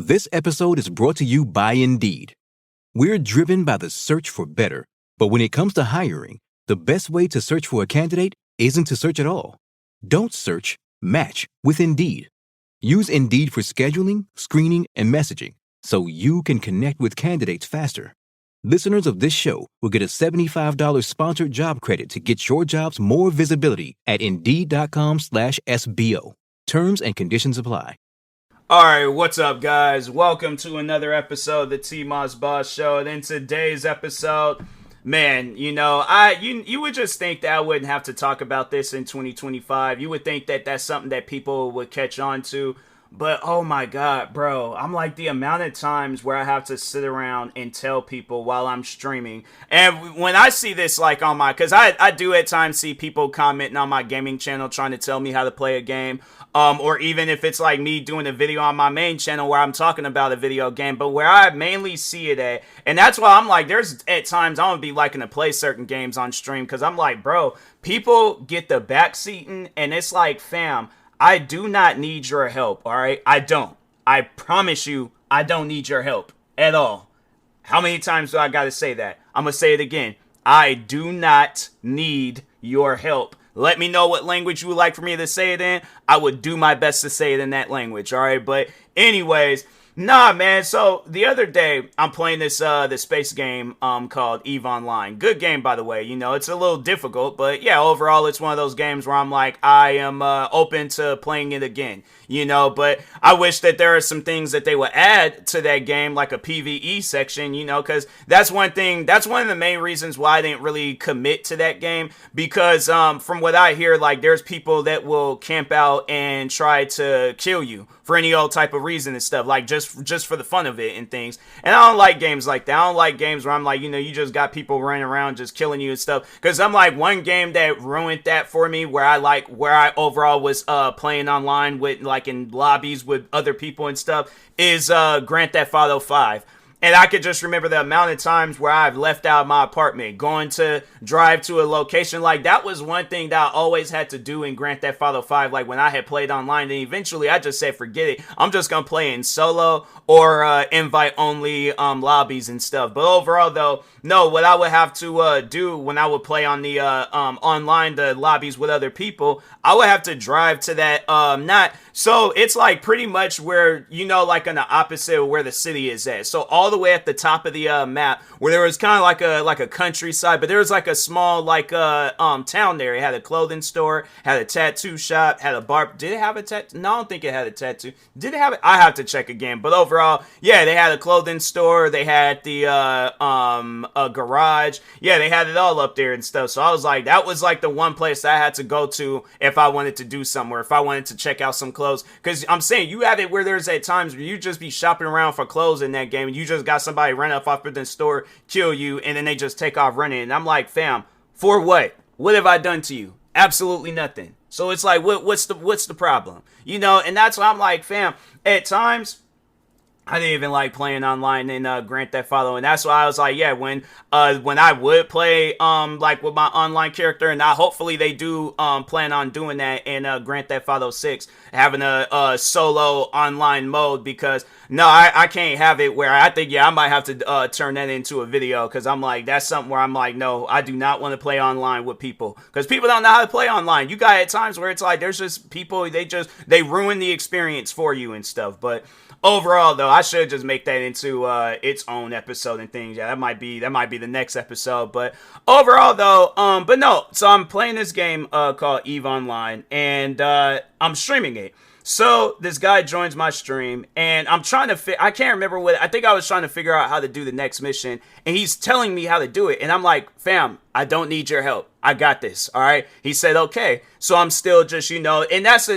This episode is brought to you by Indeed. We're driven by the search for better, but when it comes to hiring, the best way to search for a candidate isn't to search at all. Don't search, match with Indeed. Use Indeed for scheduling, screening, and messaging so you can connect with candidates faster. Listeners of this show will get a $75 sponsored job credit to get your jobs more visibility at Indeed.com/SBO. Terms and conditions apply. All right, what's up, guys? Welcome to another episode of the TMossBoss Show. And in today's episode, man, you would just think that I wouldn't have to talk about this in 2025. You would think that that's something that people would catch on to. But, oh my God, bro, I'm like the amount of times where I have to sit around and tell people while I'm streaming. And when I see this, like on my, because I do at times see people commenting on my gaming channel trying to tell me how to play a game. Or even if it's like me doing a video on my main channel where I'm talking about a video game, but where I mainly see it at, and that's why I'm like, there's at times I'm gonna be liking to play certain games on stream, because I'm like, bro, people get the backseating, and it's like, fam, I do not need your help, alright? I don't. I promise you, I don't need your help at all. How many times do I gotta say that? I'm gonna say it again. I do not need your help. Let me know what language you would like for me to say it in. I would do my best to say it in that language, alright? But anyways, nah, man. So the other day, I'm playing this space game called EVE Online. Good game, by the way. You know, it's a little difficult, but yeah, overall, it's one of those games where I'm like, I am open to playing it again. You know, but I wish that there are some things that they would add to that game, like a PvE section, you know, because that's one thing, that's one of the main reasons why I didn't really commit to that game, because from what I hear, like, there's people that will camp out and try to kill you for any old type of reason and stuff, like just for the fun of it and things. And I don't like games like that. I don't like games where I'm like, you know, you just got people running around just killing you and stuff, because I'm like, one game that ruined that for me, where I overall was playing online with, like, in lobbies with other people and stuff, is Grand Theft Auto 5. And I could just remember the amount of times where I've left out my apartment, going to drive to a location. Like, that was one thing that I always had to do in Grand Theft Auto 5. Like, when I had played online, and eventually I just said, forget it. I'm just going to play in solo or invite-only lobbies and stuff. But overall, though, no, what I would have to do when I would play on the online, the lobbies with other people, I would have to drive to that, so it's like pretty much where, you know, like on the opposite of where the city is at. So all the way at the top of the map, where there was kind of like a countryside, but there was like a small town there. It had a clothing store, had a tattoo shop, had a bar. Did it have a tattoo? No, I don't think it had a tattoo. Did it have it? I have to check again. But overall, yeah, they had a clothing store. They had the a garage. Yeah, they had it all up there and stuff. So I was like, that was like the one place I had to go to if I wanted to do somewhere, if I wanted to check out some clothes. Because I'm saying, you have it where there's at times where you just be shopping around for clothes in that game, and you just got somebody run up off of the store, kill you, and then they just take off running. And I'm like, fam, for what? What have I done to you? Absolutely nothing. So it's like, what's the problem? You know, and that's why I'm like, fam, at times I didn't even like playing online in Grand Theft Auto, and that's why I was like, yeah, when I would play like with my online character, and hopefully they do plan on doing that in Grand Theft Auto 6, having a solo online mode, because no, I can't have it where I think, yeah, I might have to turn that into a video, because I'm like, that's something where I'm like, no, I do not want to play online with people, because people don't know how to play online. You got at times where it's like, there's just people, they ruin the experience for you and stuff. But overall, though, I should just make that into its own episode and things. Yeah, that might be the next episode. But overall, though, but no. So I'm playing this game called EVE Online, and I'm streaming it. So this guy joins my stream, and I'm trying to I can't remember I think I was trying to figure out how to do the next mission, and he's telling me how to do it, and I'm like, fam, I don't need your help. I got this, all right? He said, okay. So I'm still just, you know, and that's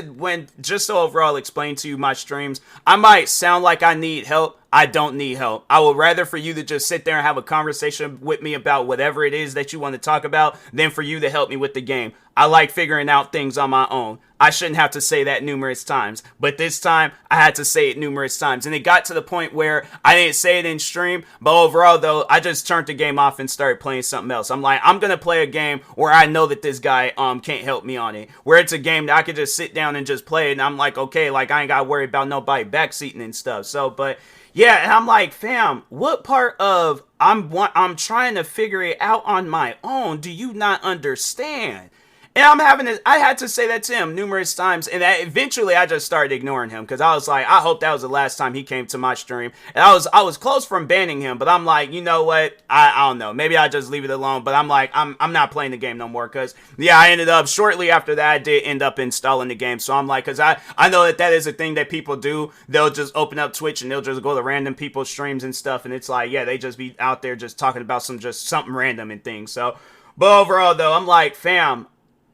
just so overall explain to you my streams, I might sound like I need help. I don't need help. I would rather for you to just sit there and have a conversation with me about whatever it is that you want to talk about than for you to help me with the game. I like figuring out things on my own. I shouldn't have to say that numerous times, but this time I had to say it numerous times, and it got to the point where I didn't say it in stream, but overall though, I just turned the game off and started playing something else. I'm like, I'm gonna play a game where I know that this guy can't help me on on it, where it's a game that I could just sit down and just play it, and I'm like, okay, like I ain't gotta worry about nobody backseating and stuff. So, but yeah, and I'm like, fam, what part of I'm trying to figure it out on my own do you not understand? And I had to say that to him numerous times, and eventually I just started ignoring him, because I was like, I hope that was the last time he came to my stream. And I was close from banning him, but I'm like, you know what, I don't know, maybe I just leave it alone. But I'm like, I'm not playing the game no more, because yeah, I ended up, shortly after that, I did end up installing the game. So I'm like, because I know that is a thing that people do. They'll just open up Twitch and they'll just go to random people's streams and stuff, and it's like, yeah, they just be out there just talking about something random and things. So, but overall though, I'm like, fam,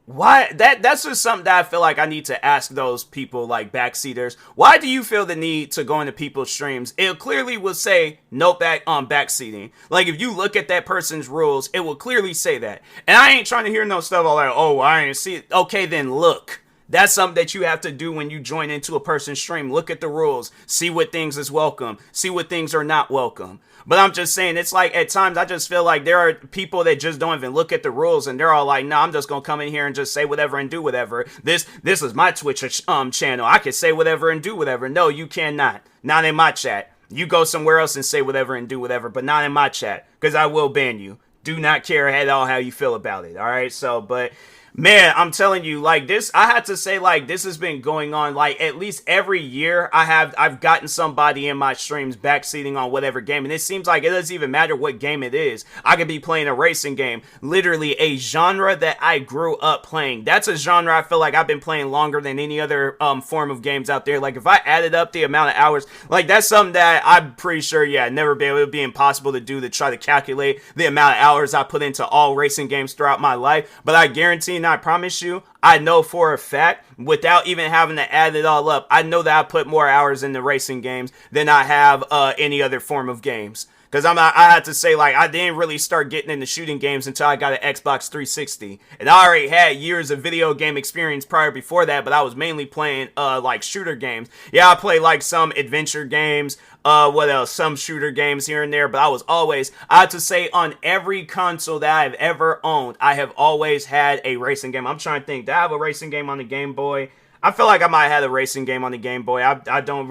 why that's just something that I feel like I need to ask those people, like backseaters. Why do you feel the need to go into people's streams? It clearly will say no backseating. Like, if you look at that person's rules, it will clearly say that. And I ain't trying to hear no stuff all like, oh, I ain't see it. Okay, then look. That's something that you have to do when you join into a person's stream. Look at the rules. See what things is welcome. See what things are not welcome. But I'm just saying, it's like, at times I just feel like there are people that just don't even look at the rules, and they're all like, no, I'm just gonna come in here and just say whatever and do whatever. This is my Twitch channel. I can say whatever and do whatever. No, you cannot. Not in my chat. You go somewhere else and say whatever and do whatever, but not in my chat, because I will ban you. Do not care at all how you feel about it. All right, so, but man, I'm telling you, like, this, I had to say, like, this has been going on, like, at least every year. I've gotten somebody in my streams backseating on whatever game, and it seems like it doesn't even matter what game it is. I could be playing a racing game, literally a genre that I grew up playing. That's a genre I feel like I've been playing longer than any other form of games out there. Like, if I added up the amount of hours, like, that's something that I'm pretty sure, yeah, never be able, it would be impossible to do, to try to calculate the amount of hours I put into all racing games throughout my life. But I guarantee, and I promise you, I know for a fact, without even having to add it all up, I know that I put more hours into racing games than I have any other form of games. Because I had to say, like, I didn't really start getting into shooting games until I got an Xbox 360. And I already had years of video game experience prior before that, but I was mainly playing, like, shooter games. Yeah, I played, like, some adventure games, what else? Some shooter games here and there, but I had to say, on every console that I've ever owned, I have always had a racing game. I'm trying to think, did I have a racing game on the Game Boy? I feel like I might have had a racing game on the Game Boy. I don't,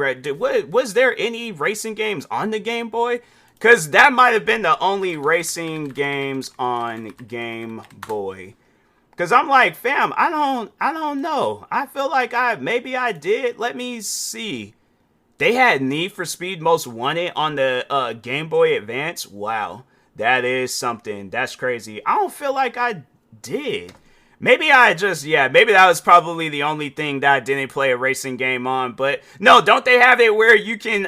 was there any racing games on the Game Boy? Because that might have been the only racing games on Game Boy. Because I'm like, fam, I don't know. I feel like maybe I did. Let me see. They had Need for Speed Most Wanted on the Game Boy Advance. Wow. That is something. That's crazy. I don't feel like I did. Maybe maybe that was probably the only thing that I didn't play a racing game on. But no, don't they have it where you can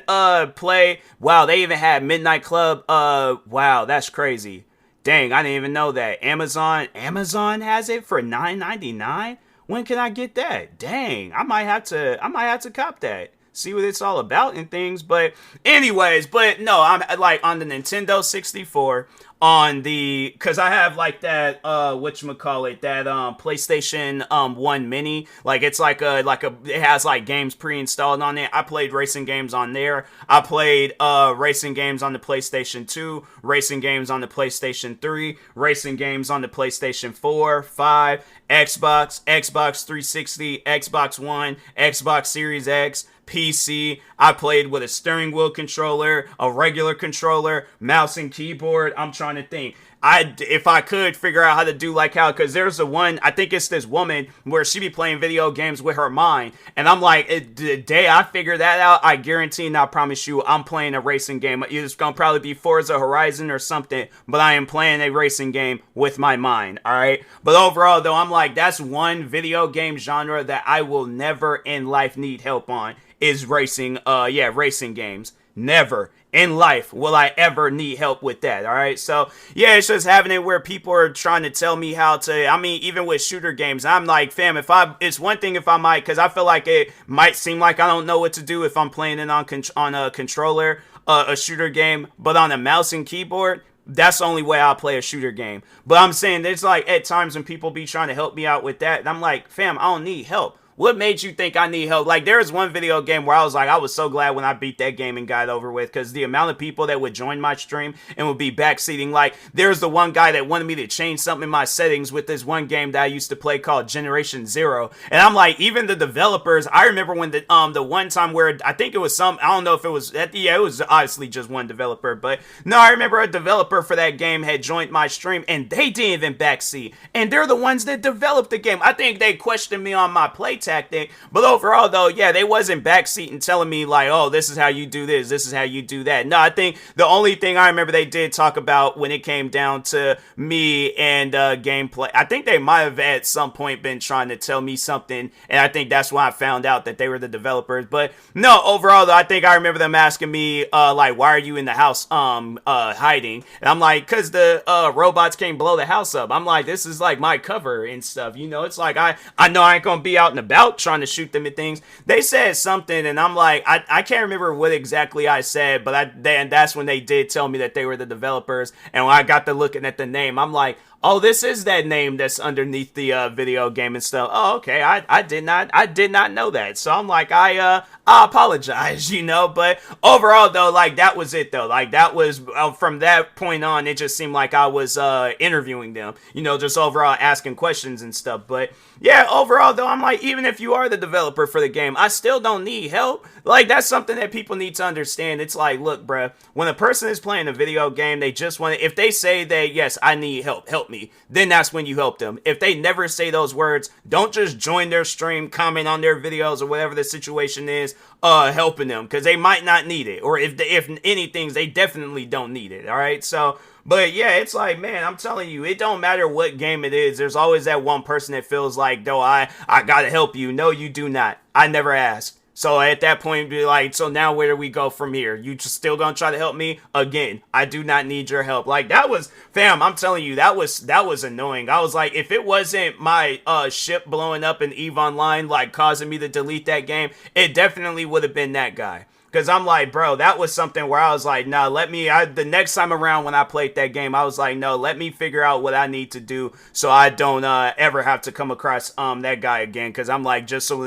play? Wow, they even had Midnight Club. Wow, that's crazy. Dang, I didn't even know that. Amazon has it for $9.99. When can I get that? Dang, I might have to cop that. See what it's all about and things. But anyways, but no, I'm like on the Nintendo 64, because I have like that whatchamacallit, that PlayStation 1 Mini. Like, it's like it has like games pre-installed on it. I played racing games on there. I played racing games on the PlayStation 2, racing games on the PlayStation 3, racing games on the PlayStation 4, 5, Xbox 360, Xbox One, Xbox Series X, PC. I played with a steering wheel controller, a regular controller, mouse and keyboard. I'm trying to think. If I could figure out how to do like how, because there's one, I think it's this woman where she be playing video games with her mind, and I'm like, the day I figure that out, I guarantee and I promise you, I'm playing a racing game. It's gonna probably be Forza Horizon or something, but I am playing a racing game with my mind. All right, but overall though, I'm like, that's one video game genre that I will never in life need help on, is racing. Racing games. Never in life will I ever need help with that. All right, so yeah, it's just having it where people are trying to tell me how to. I mean, even with shooter games, I'm like, fam, it's one thing if I might, because I feel like it might seem like I don't know what to do if I'm playing it on a controller, a shooter game, but on a mouse and keyboard, that's the only way I'll play a shooter game. But I'm saying there's like at times when people be trying to help me out with that, and I'm like, fam, I don't need help. What made you think I need help? Like, there was one video game where I was like, I was so glad when I beat that game and got it over with, because the amount of people that would join my stream and would be backseating. Like, there's the one guy that wanted me to change something in my settings with this one game that I used to play called Generation Zero. And I'm like, even the developers, I remember when the one time where I think it was I don't know if it was, yeah, it was obviously just one developer, but no, I remember a developer for that game had joined my stream and they didn't even backseat. And they're the ones that developed the game. I think they questioned me on my play tactic, but overall though, yeah, they wasn't backseating telling me like, oh, this is how you do this is how you do that. No, I think the only thing I remember they did talk about when it came down to me and gameplay, I think they might have at some point been trying to tell me something, and I think that's why I found out that they were the developers. But no, overall though, I think I remember them asking me like, why are you in the house hiding? And I'm like, cause the robots came blow the house up. I'm like, this is like my cover and stuff, you know. It's like I know I ain't gonna be out and about trying to shoot them at things. They said something and I'm like, I can't remember what exactly I said, but and that's when they did tell me that they were the developers. And when I got to looking at the name, I'm like, oh, this is that name that's underneath the video game and stuff. Oh, okay. I did not know that. So I'm like, I apologize, you know. But overall though, like, that was it though. Like, that was from that point on, it just seemed like I was interviewing them, you know, just overall asking questions and stuff. But yeah, overall though, I'm like, even if you are the developer for the game, I still don't need help. Like, that's something that people need to understand. It's like, look, bruh, when a person is playing a video game, they just want to, if they say that, yes, I need help me, then that's when you help them. If they never say those words, don't just join their stream, comment on their videos or whatever the situation is, helping them, because they might not need it. Or if anything, they definitely don't need it. All right. So, but yeah, it's like, man, I'm telling you, it don't matter what game it is. There's always that one person that feels like, though, I gotta help you. No, you do not. I never asked. So at that point, be like, so now where do we go from here? You just still gonna try to help me? Again, I do not need your help. Like, that was, fam, I'm telling you, that was annoying. I was like, if it wasn't my ship blowing up in EVE Online, like, causing me to delete that game, it definitely would have been that guy. Because I'm like, bro, that was something where I was like, no, the next time around when I played that game, I was like, no, let me figure out what I need to do so I don't ever have to come across that guy again. Because I'm like, just so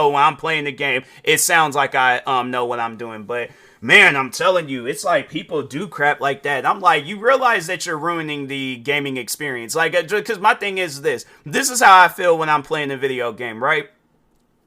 when I'm playing the game, it sounds like I know what I'm doing. But man, I'm telling you, it's like people do crap like that. I'm like, you realize that you're ruining the gaming experience. Like, because my thing is this is how I feel when I'm playing a video game, right?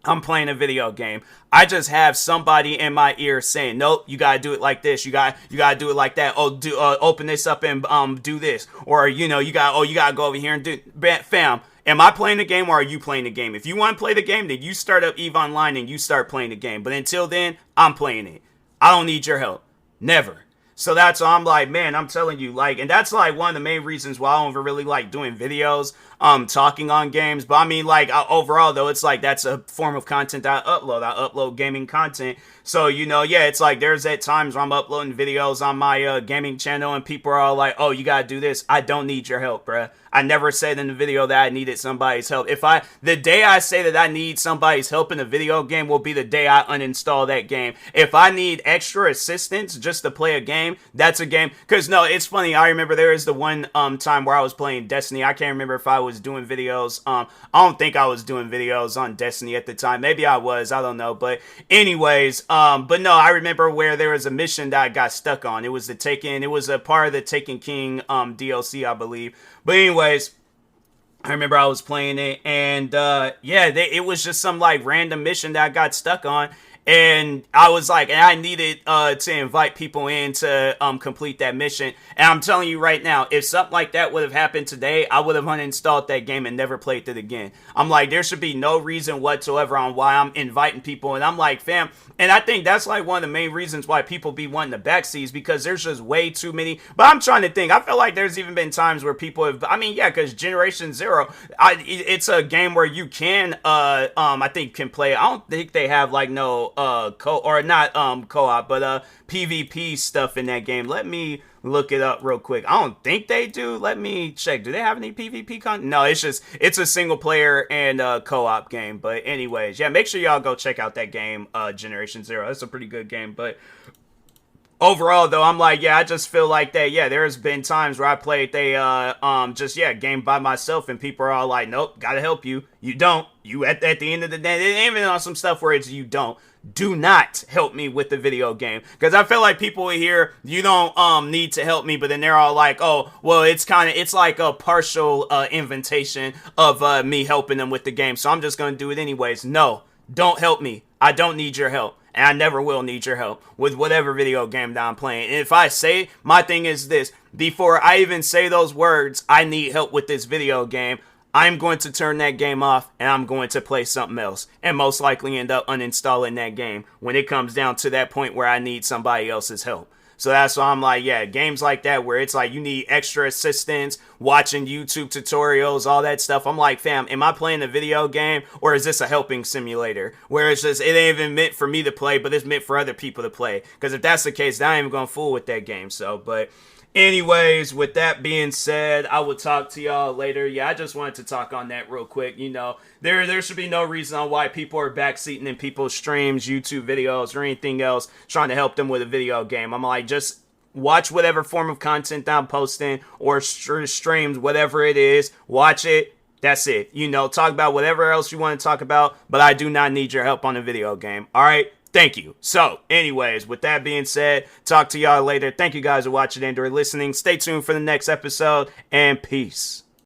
I'm playing a video game. I just have somebody in my ear saying, nope, you gotta do it like this. You gotta do it like that. Oh, open this up and do this. Or, you know, you gotta go over here and do, fam. Am I playing the game or are you playing the game? If you want to play the game, then you start up EVE Online and you start playing the game. But until then, I'm playing it. I don't need your help. Never. So that's why I'm like, man, I'm telling you, like, and that's like one of the main reasons why I don't really like doing videos, talking on games. But I mean, like, overall though, it's like, that's a form of content that I upload gaming content. So, you know, yeah, it's like, there's at times where I'm uploading videos on my gaming channel and people are all like, oh, you gotta do this. I don't need your help, bruh. I never said in the video that I needed somebody's help. The day I say that I need somebody's help in a video game will be the day I uninstall that game. If I need extra assistance just to play a game, that's a game. Because, no, it's funny. I remember there is the one time where I was playing Destiny. I can't remember if I was doing videos. I don't think I was doing videos on Destiny at the time. Maybe I was. I don't know. But anyways, but no, I remember where there was a mission that I got stuck on. It was a part of the Taken King DLC, I believe. But anyways, I remember I was playing it, and it was just some like random mission that I got stuck on, and I was like, and I needed to invite people in to complete that mission. And I'm telling you right now, if something like that would have happened today, I would have uninstalled that game and never played it again. I'm like, there should be no reason whatsoever on why I'm inviting people. And I'm like, fam, and I think that's like one of the main reasons why people be wanting the backseas, because there's just way too many. But I'm trying to think. I feel like there's even been times where people have, I mean, yeah, because Generation Zero, it's a game where you can, I think can play. I don't think they have like no co-op, but PvP stuff in that game. Let me look it up real quick. I don't think they do. Let me check. Do they have any PvP content? No, it's a single player and co-op game. But anyways, yeah, make sure y'all go check out that game, Generation Zero. It's a pretty good game. But overall though, I'm like, yeah, I just feel like that. Yeah, there's been times where I played game by myself, and people are all like, nope, gotta help you. You don't. You at the end of the day, even on some stuff where it's you don't. Do not help me with the video game, because I feel like people here, you don't need to help me, but then they're all like, oh well, it's like a partial invitation of me helping them with the game, so I'm just gonna do it anyways. No, don't help me. I don't need your help, and I never will need your help with whatever video game that I'm playing. And if I say, my thing is this, before I even say those words, I need help with this video game, I'm going to turn that game off and I'm going to play something else, and most likely end up uninstalling that game when it comes down to that point where I need somebody else's help. So that's why I'm like, yeah, games like that where it's like you need extra assistance, watching YouTube tutorials, all that stuff. I'm like, fam, am I playing a video game, or is this a helping simulator where it's just, it ain't even meant for me to play, but it's meant for other people to play? Because if that's the case, then I ain't even gonna fool with that game. So, but anyways, with that being said, I will talk to y'all later. Yeah, I just wanted to talk on that real quick. You know, there should be no reason on why people are backseating in people's streams, YouTube videos, or anything else, trying to help them with a video game. I'm like, just watch whatever form of content that I'm posting, or streams, whatever it is. Watch it. That's it. You know, talk about whatever else you want to talk about, but I do not need your help on a video game. All right? Thank you. So, anyways, with that being said, talk to y'all later. Thank you guys for watching and or listening. Stay tuned for the next episode, and peace.